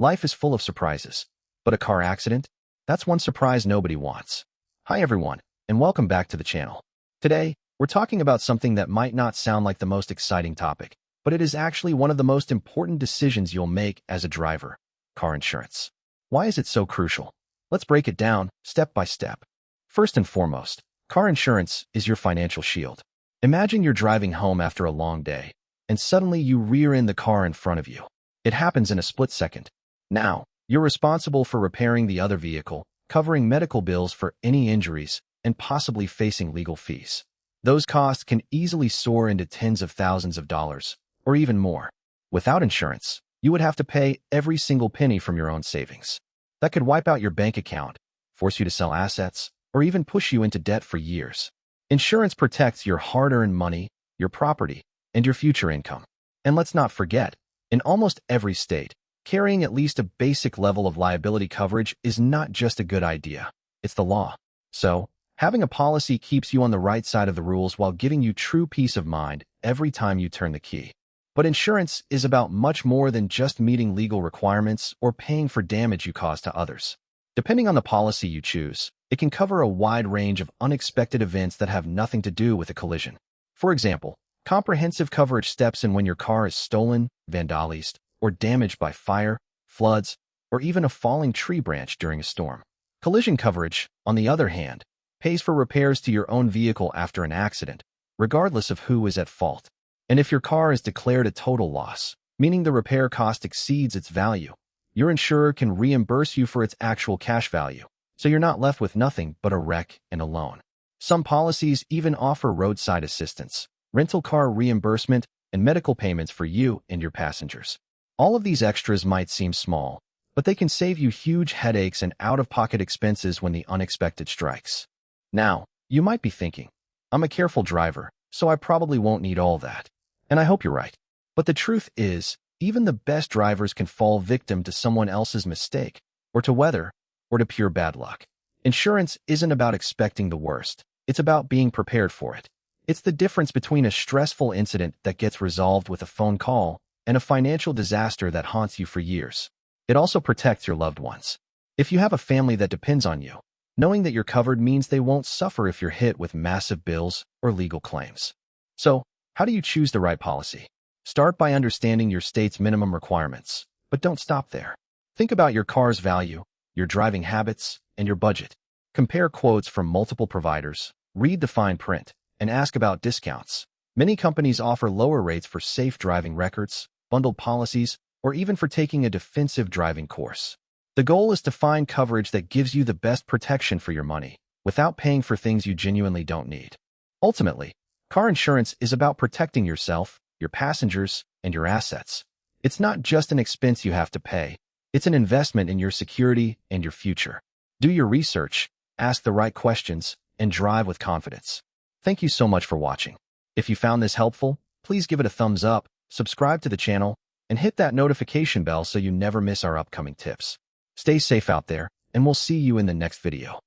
Life is full of surprises, but a car accident? That's one surprise nobody wants. Hi everyone, and welcome back to the channel. Today, we're talking about something that might not sound like the most exciting topic, but it is actually one of the most important decisions you'll make as a driver: car insurance. Why is it so crucial? Let's break it down step by step. First and foremost, car insurance is your financial shield. Imagine you're driving home after a long day, and suddenly you rear end the car in front of you. It happens in a split second. Now, you're responsible for repairing the other vehicle, covering medical bills for any injuries, and possibly facing legal fees. Those costs can easily soar into tens of thousands of dollars, or even more. Without insurance, you would have to pay every single penny from your own savings. That could wipe out your bank account, force you to sell assets, or even push you into debt for years. Insurance protects your hard-earned money, your property, and your future income. And let's not forget, in almost every state, carrying at least a basic level of liability coverage is not just a good idea, it's the law. So, having a policy keeps you on the right side of the rules while giving you true peace of mind every time you turn the key. But insurance is about much more than just meeting legal requirements or paying for damage you cause to others. Depending on the policy you choose, it can cover a wide range of unexpected events that have nothing to do with a collision. For example, comprehensive coverage steps in when your car is stolen, vandalized, or damaged by fire, floods, or even a falling tree branch during a storm. Collision coverage, on the other hand, pays for repairs to your own vehicle after an accident, regardless of who is at fault. And if your car is declared a total loss, meaning the repair cost exceeds its value, your insurer can reimburse you for its actual cash value, so you're not left with nothing but a wreck and a loan. Some policies even offer roadside assistance, rental car reimbursement, and medical payments for you and your passengers. All of these extras might seem small, but they can save you huge headaches and out-of-pocket expenses when the unexpected strikes. Now, you might be thinking, I'm a careful driver, so I probably won't need all that. And I hope you're right. But the truth is, even the best drivers can fall victim to someone else's mistake, or to weather, or to pure bad luck. Insurance isn't about expecting the worst. It's about being prepared for it. It's the difference between a stressful incident that gets resolved with a phone call and a financial disaster that haunts you for years. It also protects your loved ones. If you have a family that depends on you, knowing that you're covered means they won't suffer if you're hit with massive bills or legal claims. So, how do you choose the right policy? Start by understanding your state's minimum requirements, but don't stop there. Think about your car's value, your driving habits, and your budget. Compare quotes from multiple providers, read the fine print, and ask about discounts. Many companies offer lower rates for safe driving records, bundled policies, or even for taking a defensive driving course. The goal is to find coverage that gives you the best protection for your money, without paying for things you genuinely don't need. Ultimately, car insurance is about protecting yourself, your passengers, and your assets. It's not just an expense you have to pay. It's an investment in your security and your future. Do your research, ask the right questions, and drive with confidence. Thank you so much for watching. If you found this helpful, please give it a thumbs up, subscribe to the channel, and hit that notification bell so you never miss our upcoming tips. Stay safe out there, and we'll see you in the next video.